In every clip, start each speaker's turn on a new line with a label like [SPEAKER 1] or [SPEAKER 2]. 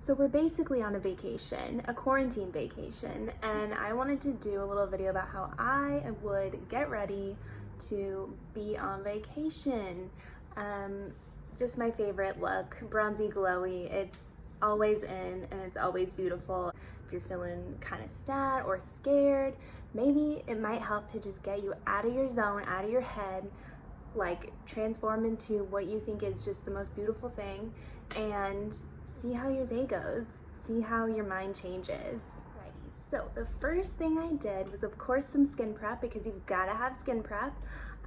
[SPEAKER 1] So we're basically on a vacation, a quarantine vacation, and I wanted to do a little video about how I would get ready to be on vacation. Just my favorite look, bronzy glowy. It's always in and it's always beautiful. If you're feeling kind of sad or scared, maybe it might help to just get you out of your zone, out of your head, like transform into what you think is just the most beautiful thing, and see how your day goes, see how your mind changes. Alrighty, so the first thing I did was of course some skin prep, because you've got to have skin prep.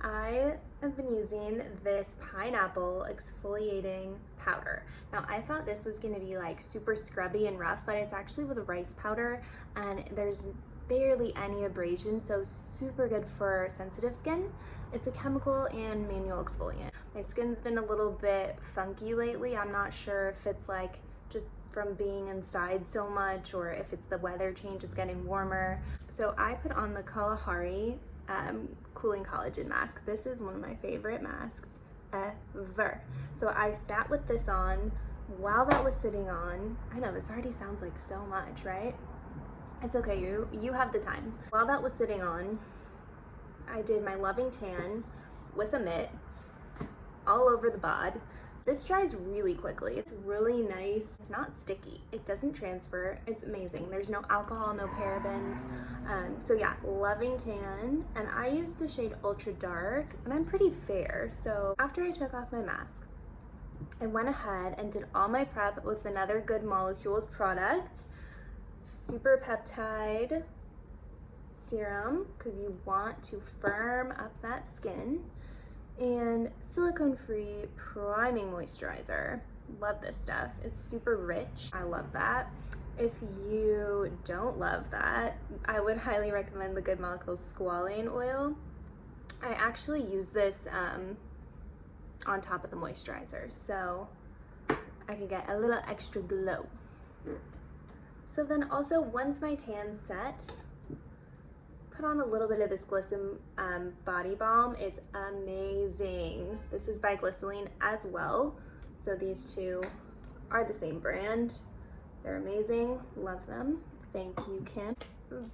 [SPEAKER 1] I have been using this pineapple exfoliating powder. Now I thought this was going to be like super scrubby and rough, but it's actually with a rice powder and there's barely any abrasion, so super good for sensitive skin. It's a chemical and manual exfoliant. My skin's been a little bit funky lately. I'm not sure if it's like just from being inside so much or if it's the weather change, it's getting warmer. So I put on the Kalahari cooling collagen mask. This is one of my favorite masks ever. So I sat with this on while that was sitting on. I know this already sounds like so much, right? It's okay, you have the time. While that was sitting on, I did my loving tan with a mitt all over the bod. This dries really quickly. It's really nice. It's not sticky. It doesn't transfer. It's amazing. There's no alcohol, no parabens. So yeah, loving tan. And I used the shade Ultra Dark, and I'm pretty fair. So after I took off my mask, I went ahead and did all my prep with another Good Molecules product. Super Peptide Serum, because you want to firm up that skin, and silicone-free priming moisturizer. Love this stuff. It's super rich. I love that. If you don't love that, I would highly recommend the Good Molecules Squalane oil. I actually use this on top of the moisturizer, so I could get a little extra glow. So then also, once my tan's set, put on a little bit of this Glisten body balm. It's amazing. This is by Glycelene as well. So these two are the same brand. They're amazing. Love them. Thank you, Kim.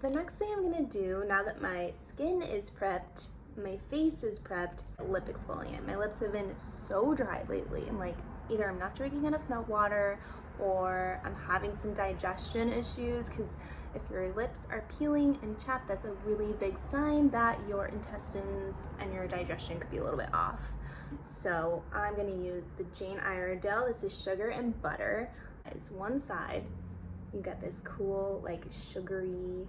[SPEAKER 1] The next thing I'm gonna do, now that my skin is prepped, my face is prepped, lip exfoliant. My lips have been so dry lately. I'm like, either I'm not drinking enough water or I'm having some digestion issues, because if your lips are peeling and chapped, that's a really big sign that your intestines and your digestion could be a little bit off. So I'm gonna use the Jane Iredale. This is sugar and butter. It's one side. You get this cool, like sugary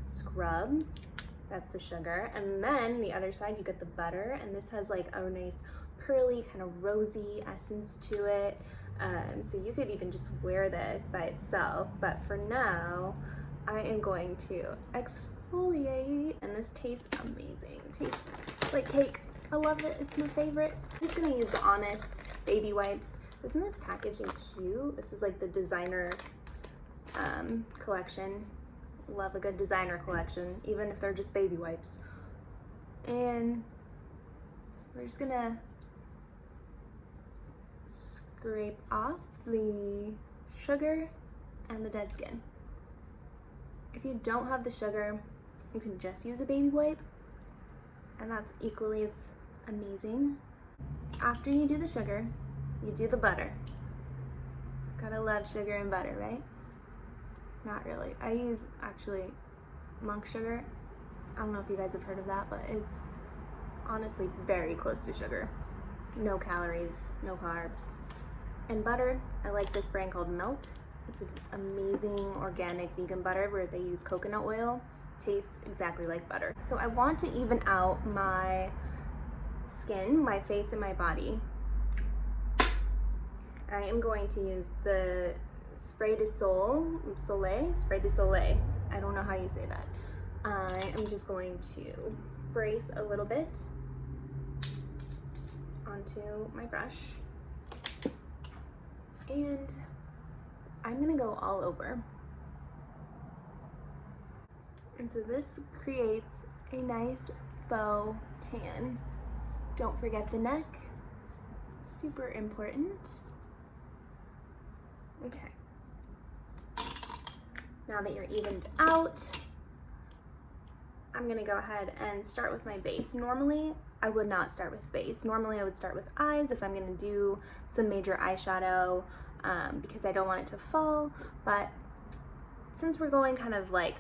[SPEAKER 1] scrub. That's the sugar. And then the other side, you get the butter. And this has like a nice pearly, kind of rosy essence to it. So you could even just wear this by itself. But for now, I am going to exfoliate, and this tastes amazing. Tastes like cake. I love it. It's my favorite. I'm just gonna use the Honest baby wipes. Isn't this packaging cute? This is like the designer collection. Love a good designer collection, even if they're just baby wipes. And we're just gonna scrape off the sugar and the dead skin. If you don't have the sugar, you can just use a baby wipe, and that's equally as amazing. After you do the sugar, you do the butter. Gotta love sugar and butter, right? Not really. I use actually monk sugar. I don't know if you guys have heard of that, but it's honestly very close to sugar. No calories, no carbs. And butter, I like this brand called Melt. It's an amazing organic vegan butter where they use coconut oil. Tastes exactly like butter. So I want to even out my skin, my face, and my body. I am going to use the Spray de Soleil. I don't know how you say that. I am just going to brace a little bit onto my brush. And I'm gonna go all over. And so this creates a nice faux tan. Don't forget the neck, super important. Okay, Now that you're evened out, I'm gonna go ahead and start with my base. Normally, I would not start with base. Normally, I would start with eyes if I'm gonna do some major eyeshadow because I don't want it to fall. But since we're going kind of like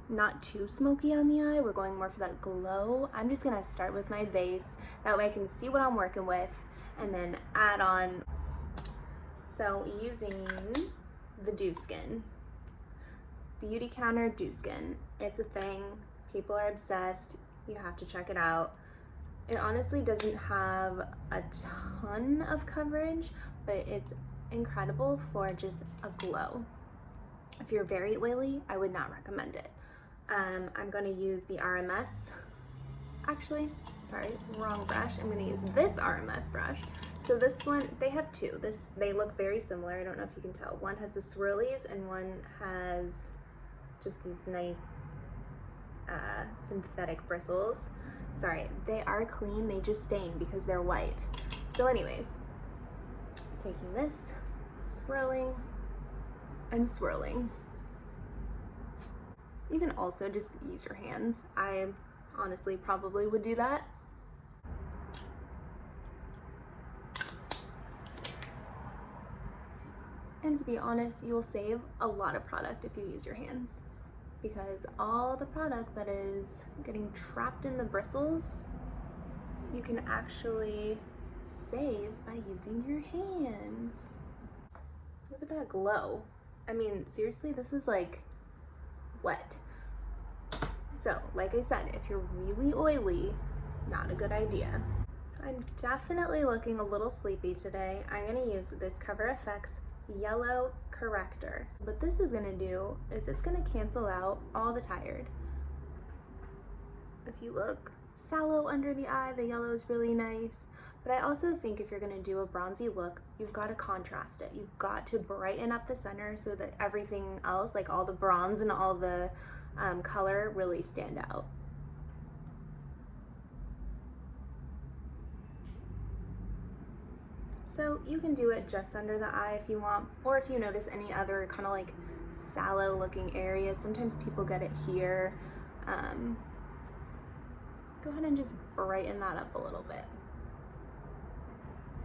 [SPEAKER 1] not too smoky on the eye, we're going more for that glow, I'm just gonna start with my base. That way I can see what I'm working with and then add on. So using the Dew Skin, Beauty Counter Dew Skin. It's a thing. People are obsessed. You have to check it out. It honestly doesn't have a ton of coverage, but it's incredible for just a glow. If you're very oily, I would not recommend it. I'm going to use the RMS. Actually, sorry, wrong brush. I'm going to use this RMS brush. So this one, they have two. They look very similar. I don't know if you can tell. One has the swirlies and one has just these nice synthetic bristles. Sorry, they are clean. They just stain because they're white. So anyways, taking this, swirling and swirling. You can also just use your hands. I honestly probably would do that. And to be honest, you'll save a lot of product if you use your hands, because all the product that is getting trapped in the bristles, you can actually save by using your hands. Look at that glow. I mean, seriously, this is like wet. So, like I said, if you're really oily, not a good idea. So I'm definitely looking a little sleepy today. I'm gonna use this Coverfx Yellow Corrector. What this is gonna do is it's gonna cancel out all the tired. If you look sallow under the eye, the yellow is really nice. But I also think if you're gonna do a bronzy look, you've got to contrast it. You've got to brighten up the center so that everything else, like all the bronze and all the color, really stand out. So you can do it just under the eye if you want, or if you notice any other kind of like sallow looking areas. Sometimes people get it here. Go ahead and just brighten that up a little bit.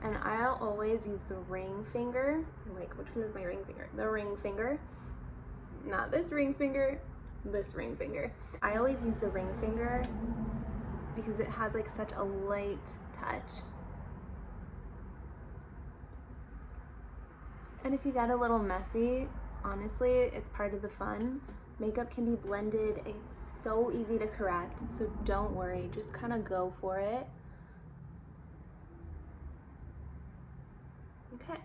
[SPEAKER 1] And I'll always use the ring finger. Like, which one is my ring finger? The ring finger. Not this ring finger, this ring finger. I always use the ring finger because it has like such a light touch. And if you get a little messy, honestly, it's part of the fun. Makeup can be blended. It's so easy to correct, so don't worry. Just kind of go for it. Okay.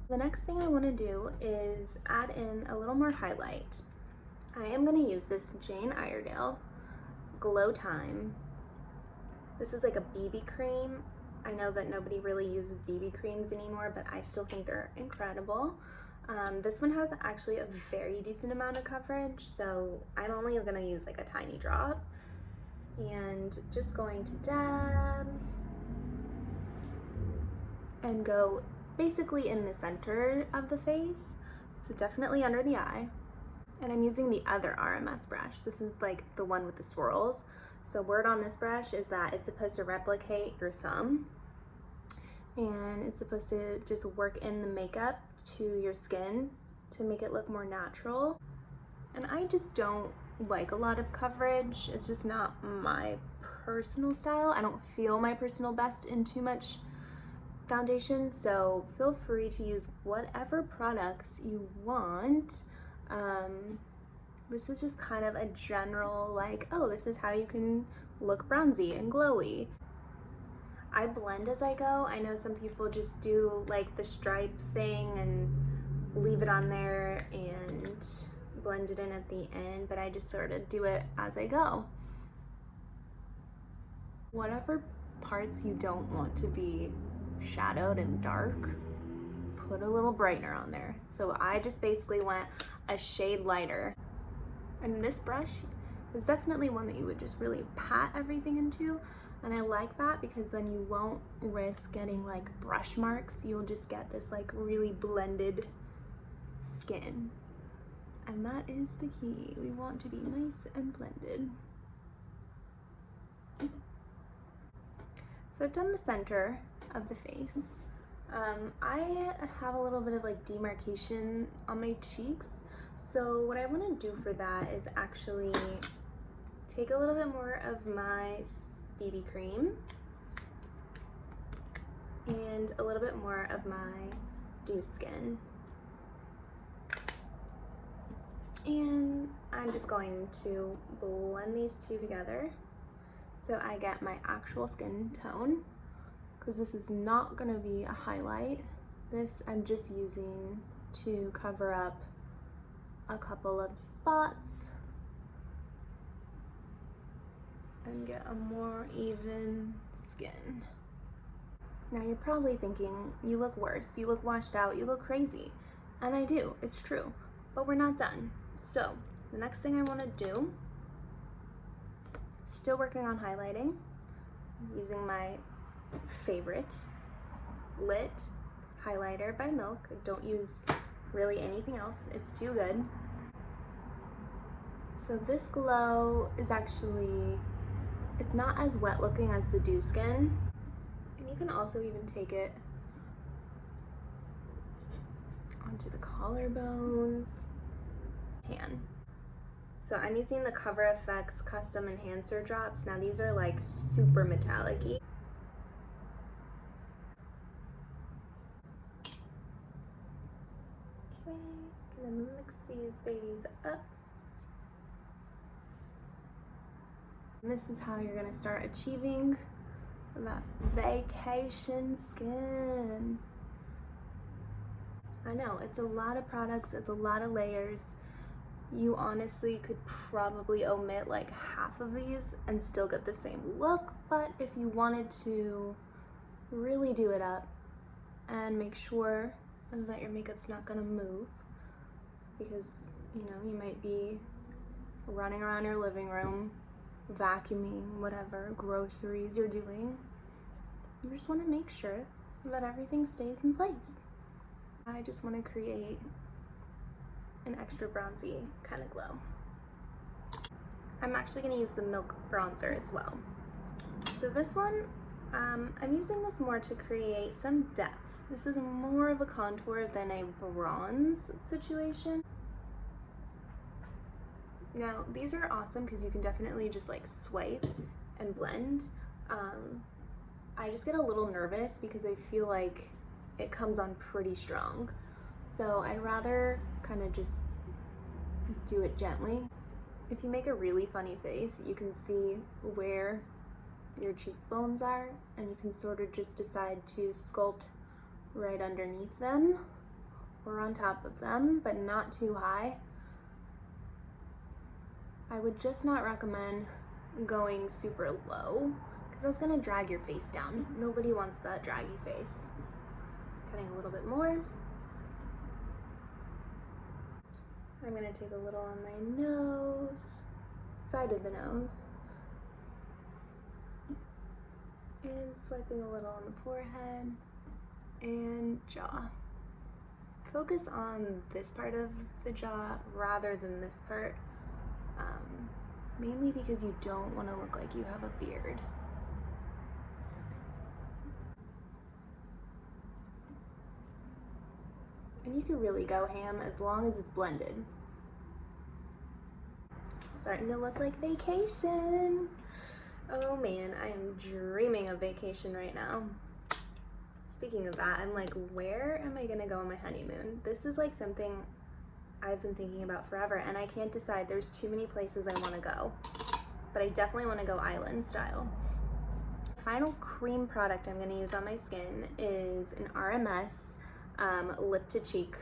[SPEAKER 1] The next thing I want to do is add in a little more highlight. I am going to use this Jane Iredale Glow Time. This is like a BB cream. I know that nobody really uses BB creams anymore, but I still think they're incredible. This one has actually a very decent amount of coverage, so I'm only going to use like a tiny drop. And just going to dab and go basically in the center of the face, so definitely under the eye. And I'm using the other RMS brush. This is like the one with the swirls. So word on this brush is that it's supposed to replicate your thumb, and it's supposed to just work in the makeup to your skin to make it look more natural. And I just don't like a lot of coverage. It's just not my personal style. I don't feel my personal best in too much foundation, so feel free to use whatever products you want. This is just kind of a general like, oh, this is how you can look bronzy and glowy. I blend as I go. I know some people just do like the stripe thing and leave it on there and blend it in at the end, but I just sort of do it as I go. Whatever parts you don't want to be shadowed and dark, put a little brightener on there. So I just basically went a shade lighter. And this brush, It's definitely one that you would just really pat everything into, and I like that because then you won't risk getting like brush marks. You'll just get this like really blended skin, and that is the key. We want to be nice and blended. So I've done the center of the face. I have a little bit of like demarcation on my cheeks, so what I want to do for that is actually take a little bit more of my BB cream and a little bit more of my Dew Skin, and I'm just going to blend these two together so I get my actual skin tone, because this is not going to be a highlight. This I'm just using to cover up a couple of spots and get a more even skin. Now you're probably thinking, you look worse, you look washed out, you look crazy. And I do, it's true, but we're not done. So the next thing I want to do, still working on highlighting, using my favorite Lit highlighter by Milk. Don't use really anything else, it's too good. So this glow is actually, it's not as wet looking as the Dew Skin, and you can also even take it onto the collarbones. Tan. So I'm using the Coverfx Custom Enhancer Drops. Now these are like super metallic-y. Okay, gonna mix these babies up. And this is how you're gonna start achieving that vacation skin. I know, it's a lot of products, it's a lot of layers. You honestly could probably omit like half of these and still get the same look, but if you wanted to really do it up and make sure that your makeup's not gonna move, because you know, you might be running around your living room, vacuuming, whatever groceries you're doing, you just want to make sure that everything stays in place. I just want to create an extra bronzy kind of glow. I'm actually going to use the Milk bronzer as well. So this one, I'm using this more to create some depth. This is more of a contour than a bronze situation. Now these are awesome because you can definitely just like swipe and blend. I just get a little nervous because I feel like it comes on pretty strong. So I'd rather kind of just do it gently. If you make a really funny face, you can see where your cheekbones are, and you can sort of just decide to sculpt right underneath them or on top of them, but not too high. I would just not recommend going super low because that's gonna drag your face down. Nobody wants that draggy face. Cutting a little bit more. I'm gonna take a little on my nose, side of the nose, and swiping a little on the forehead and jaw. Focus on this part of the jaw rather than this part, mainly because you don't want to look like you have a beard. And you can really go ham as long as it's blended. Starting to look like vacation. Oh man, I am dreaming of vacation right now. Speaking of that, I'm like, where am I gonna go on my honeymoon? This is like something I've been thinking about forever, and I can't decide. There's too many places I want to go, but I definitely want to go island style. Final cream product I'm going to use on my skin is an RMS lip to cheek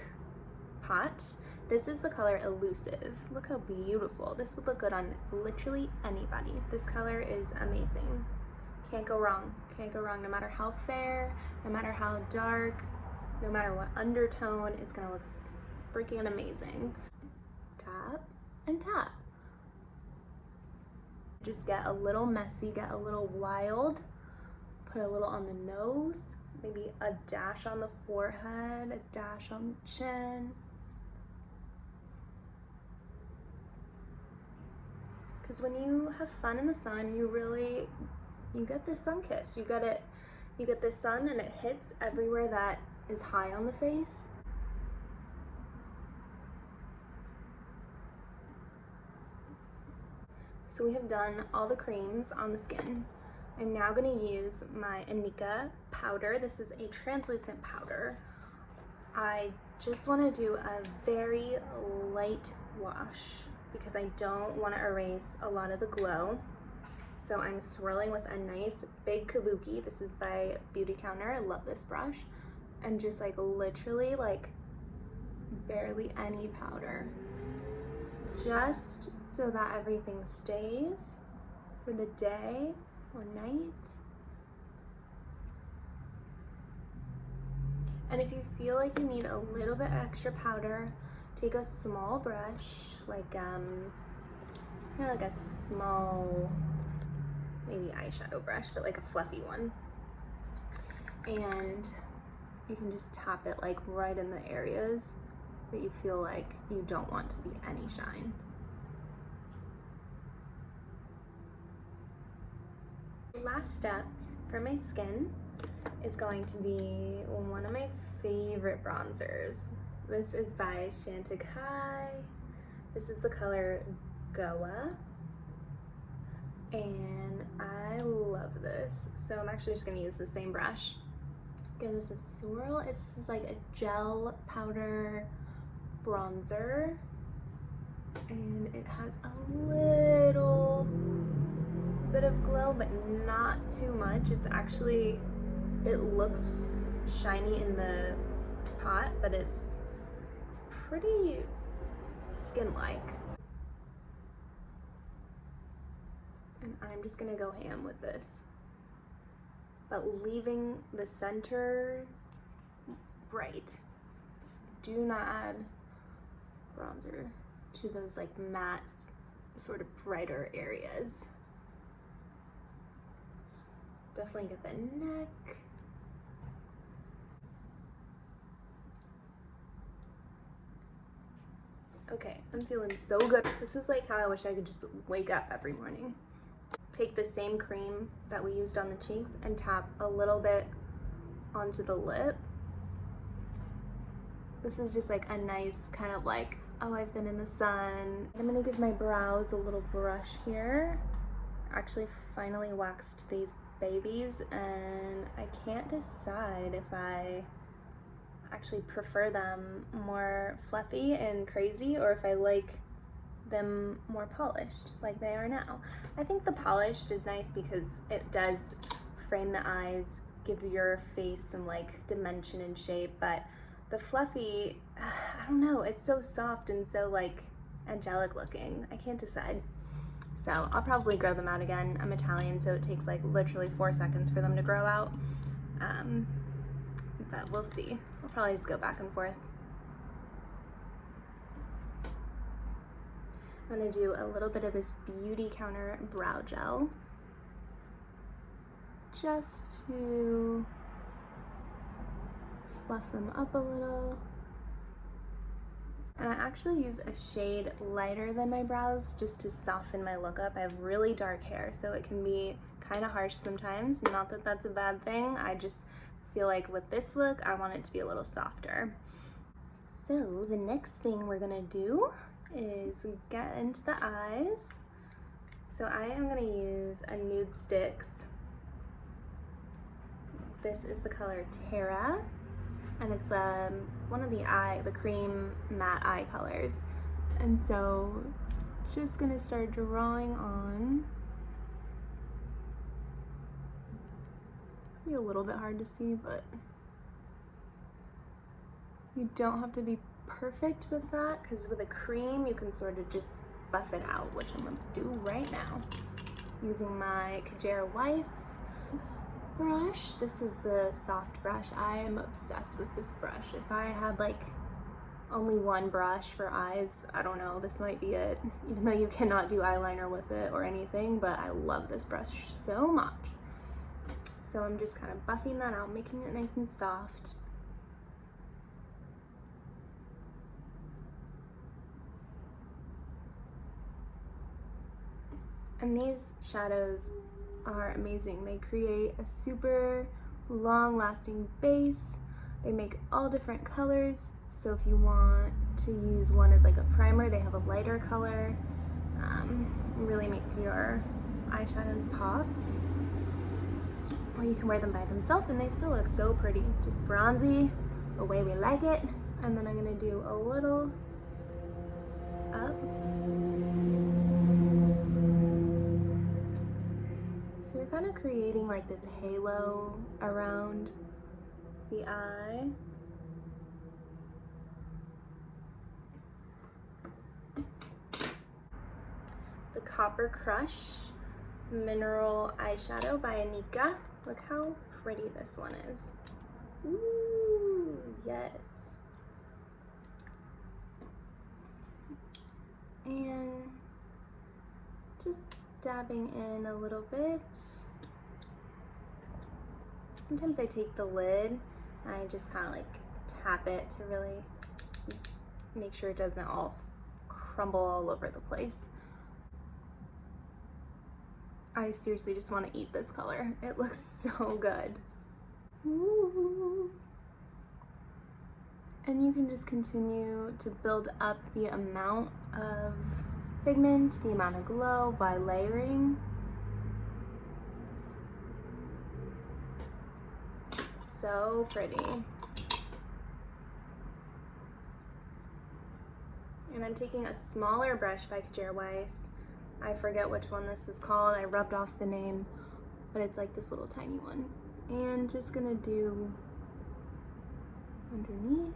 [SPEAKER 1] pot. This is the color Illusive. Look how beautiful. This would look good on literally anybody. This color is amazing. Can't go wrong. Can't go wrong. No matter how fair, no matter how dark, no matter what undertone, it's going to look freaking amazing. Tap and tap. Just get a little messy, get a little wild, put a little on the nose, maybe a dash on the forehead, a dash on the chin. Because when you have fun in the sun, you get this sun kiss. You get the sun and it hits everywhere that is high on the face. So we have done all the creams on the skin. I'm now going to use my Inika powder. This is a translucent powder. I just want to do a very light wash because I don't want to erase a lot of the glow. So I'm swirling with a nice big kabuki. This is by Beauty Counter. I love this brush. And just like literally like barely any powder. Just so that everything stays for the day or night. And if you feel like you need a little bit extra powder, take a small brush, like just kind of like a small, maybe eyeshadow brush, but like a fluffy one. And you can just tap it like right in the areas that you feel like you don't want to be any shine. The last step for my skin is going to be one of my favorite bronzers. This is by Chantecaille. This is the color Goa. And I love this. So I'm actually just gonna use the same brush. Give this a swirl. It's like a gel powder bronzer. And it has a little bit of glow, but not too much. It's actually, it looks shiny in the pot, but it's pretty skin-like. And I'm just gonna go ham with this, but leaving the center bright. So do not add bronzer to those like matte, sort of brighter areas. Definitely get the neck. Okay, I'm feeling so good. This is like how I wish I could just wake up every morning. Take the same cream that we used on the cheeks and tap a little bit onto the lip. This is just like a nice kind of like, oh, I've been in the sun. I'm gonna give my brows a little brush here. Actually finally waxed these babies and I can't decide if I actually prefer them more fluffy and crazy or if I like them more polished like they are now. I think the polished is nice because it does frame the eyes, give your face some like dimension and shape, but the fluffy, I don't know, it's so soft and so like angelic looking. I can't decide. So I'll probably grow them out again. I'm Italian, so it takes like literally 4 seconds for them to grow out. But we'll see. I'll probably just go back and forth. I'm gonna do a little bit of this Beauty Counter brow gel just to fluff them up a little. And I actually use a shade lighter than my brows just to soften my look up. I have really dark hair, so it can be kind of harsh sometimes. Not that that's a bad thing. I just feel like with this look, I want it to be a little softer. So the next thing we're gonna do is get into the eyes. So I am gonna use a Nude Sticks. This is the color Terra, and it's one of the cream matte eye colors. And so just gonna start drawing on. Be a little bit hard to see, but you don't have to be perfect with that, because with a cream you can sort of just buff it out, which I'm gonna do right now using my Kajera Weiss brush. This is the soft brush. I am obsessed with this brush. If I had like only one brush for eyes. I don't know, this might be it, even though you cannot do eyeliner with it or anything, but I love this brush so much. So I'm just kind of buffing that out, making it nice and soft. And these shadows are amazing. They create a super long-lasting base. They make all different colors. So if you want to use one as like a primer, they have a lighter color. It really makes your eyeshadows pop. Or you can wear them by themselves and they still look so pretty. Just bronzy, the way we like it. And then I'm gonna do a little up. So you're kind of creating like this halo around the eye. The Copper Crush Mineral Eyeshadow by Inika. Look how pretty this one is. Ooh, yes. And just dabbing in a little bit. Sometimes I take the lid and I just kind of like tap it to really make sure it doesn't all crumble all over the place. I seriously just want to eat this color. It looks so good. Ooh. And you can just continue to build up the amount of pigment, the amount of glow by layering. So pretty. And I'm taking a smaller brush by Weiss. I forget which one this is called. I rubbed off the name, but it's like this little tiny one. And just gonna do underneath.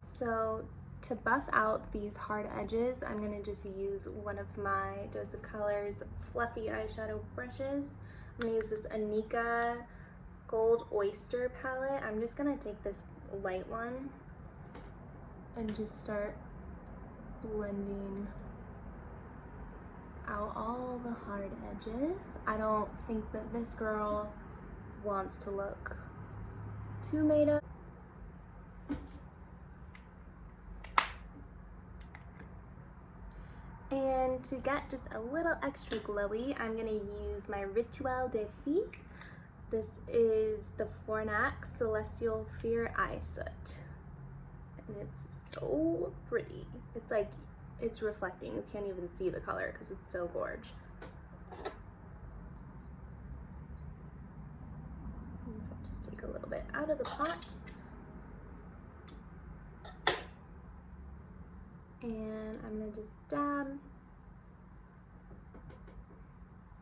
[SPEAKER 1] So to buff out these hard edges, I'm gonna just use one of my Dose of Colors fluffy eyeshadow brushes. I'm gonna use this Inika Gold Oyster palette. I'm just gonna take this light one and just start blending out all the hard edges. I don't think that this girl wants to look too made up. And to get just a little extra glowy, I'm gonna use my Rituel de Fille. This is the Fornax Celestial Fear Eye Soot. And it's so pretty. It's like, it's reflecting. You can't even see the color because it's so gorge. And so just take a little bit out of the pot. And I'm gonna just dab.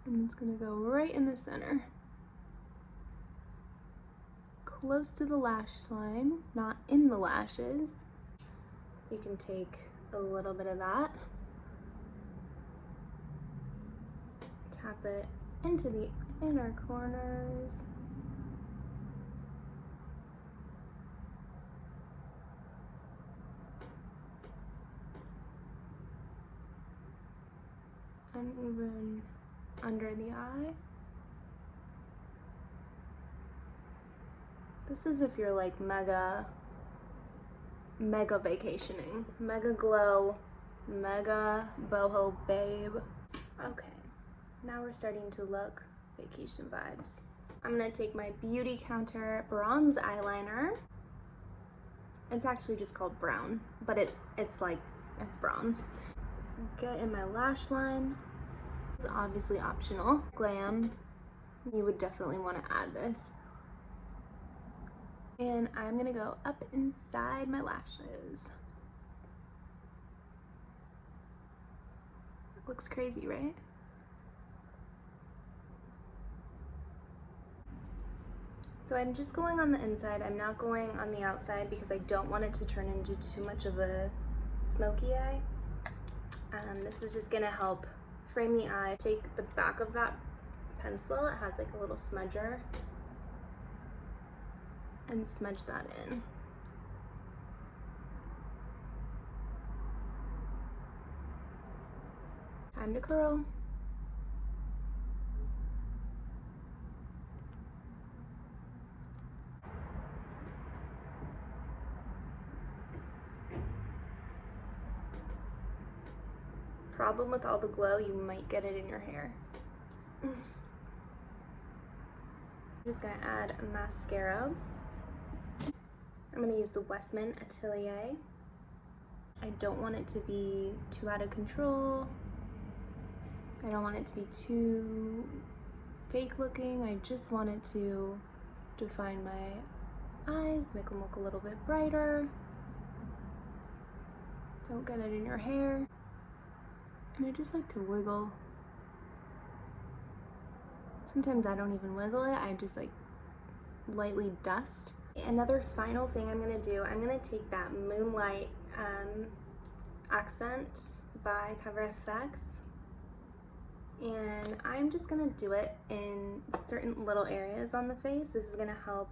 [SPEAKER 1] And it's gonna go right in the center. Close to the lash line, not in the lashes. You can take a little bit of that, tap it into the inner corners, and even under the eye. This is if you're like mega vacationing, mega glow, mega boho babe. Okay, now we're starting to look vacation vibes. I'm gonna take my Beauty Counter bronze eyeliner. It's actually just called brown, but it's bronze. Get in my lash line. It's obviously optional. Glam, you would definitely want to add this. And I'm gonna go up inside my lashes. Looks crazy, right? So I'm just going on the inside. I'm not going on the outside because I don't want it to turn into too much of a smoky eye. This is just gonna help frame the eye. Take the back of that pencil, it has like a little smudger, and smudge that in. Time to curl. Problem with all the glow, you might get it in your hair. I'm just gonna add a mascara. I'm gonna use the Westman Atelier. I don't want it to be too out of control. I don't want it to be too fake looking. I just want it to define my eyes, make them look a little bit brighter. Don't get it in your hair. And I just like to wiggle. Sometimes I don't even wiggle it, I just like lightly dust. Another final thing I'm gonna do, I'm gonna take that Moonlight Accent by Coverfx, and I'm just gonna do it in certain little areas on the face. This is gonna help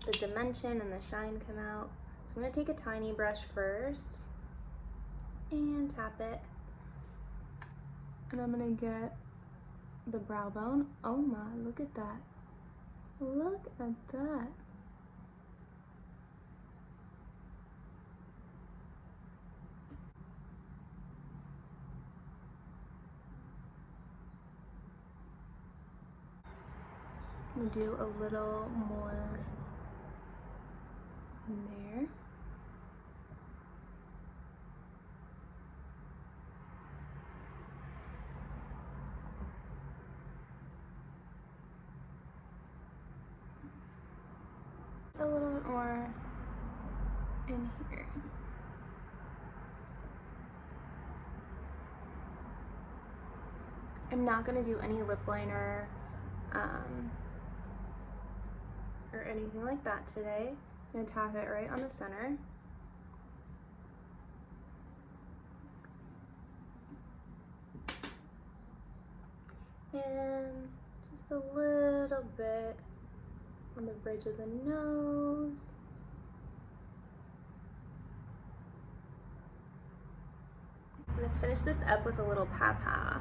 [SPEAKER 1] the dimension and the shine come out. So I'm gonna take a tiny brush first and tap it. And I'm gonna get the brow bone. Oh my, look at that. Look at that. I'm gonna do a little more in there. A little bit more in here. I'm not gonna do any lip liner or anything like that today. I'm gonna tap it right on the center. And just a little bit on the bridge of the nose. I'm gonna finish this up with a little pawpaw.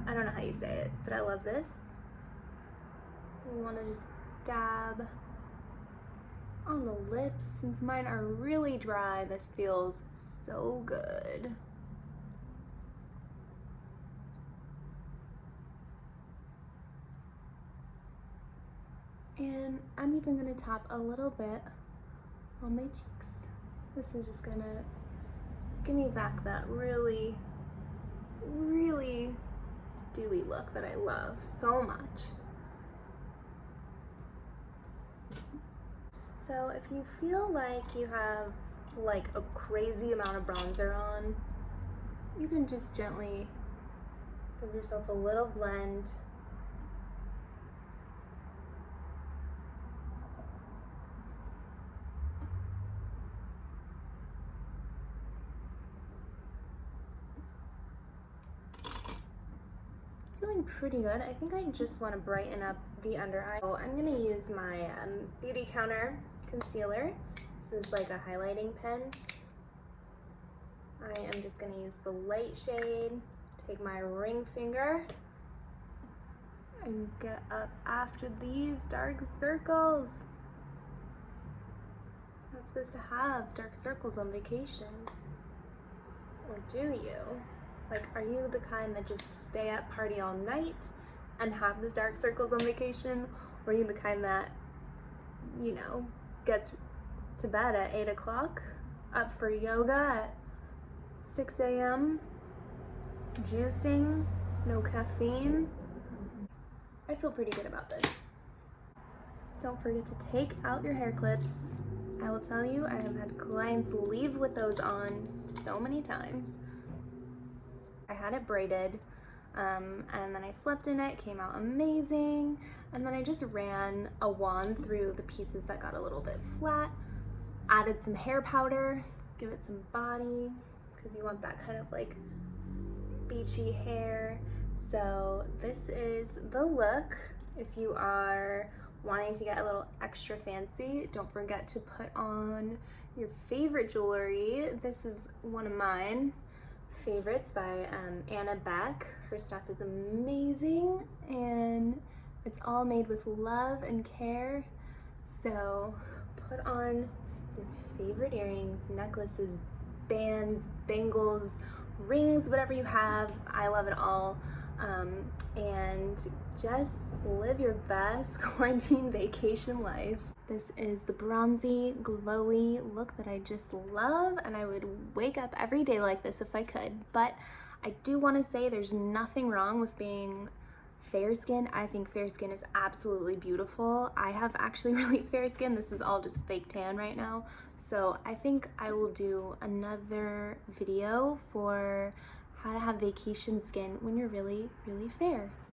[SPEAKER 1] I don't know how you say it, but I love this. We want to just dab on the lips. Since mine are really dry, this feels so good. And I'm even gonna tap a little bit on my cheeks. This is just gonna give me back that really, really dewy look that I love so much. So if you feel like you have like a crazy amount of bronzer on, you can just gently give yourself a little blend. Feeling pretty good. I think I just want to brighten up the under eye. So I'm going to use my Beauty Counter concealer. This is like a highlighting pen. I am just going to use the light shade, take my ring finger, and get up after these dark circles. Not supposed to have dark circles on vacation. Or do you? Like, are you the kind that just stay up, party all night, and have these dark circles on vacation? Or are you the kind that, you know, gets to bed at 8 o'clock, up for yoga at 6 a.m., juicing, no caffeine? I feel pretty good about this. Don't forget to take out your hair clips. I will tell you, I have had clients leave with those on so many times. I had it braided, and then I slept in it, came out amazing, and then I just ran a wand through the pieces that got a little bit flat, added some hair powder, give it some body, because you want that kind of like beachy hair. So this is the look. If you are wanting to get a little extra fancy, don't forget to put on your favorite jewelry. This is one of mine. favorites by Anna Beck. Her stuff is amazing and it's all made with love and care. So put on your favorite earrings, necklaces, bands, bangles, rings, whatever you have. I love it all. And just live your best quarantine vacation life. This is the bronzy, glowy look that I just love, and I would wake up every day like this if I could. But I do want to say there's nothing wrong with being fair skin. I think fair skin is absolutely beautiful. I have actually really fair skin. This is all just fake tan right now. So I think I will do another video for how to have vacation skin when you're really, really fair.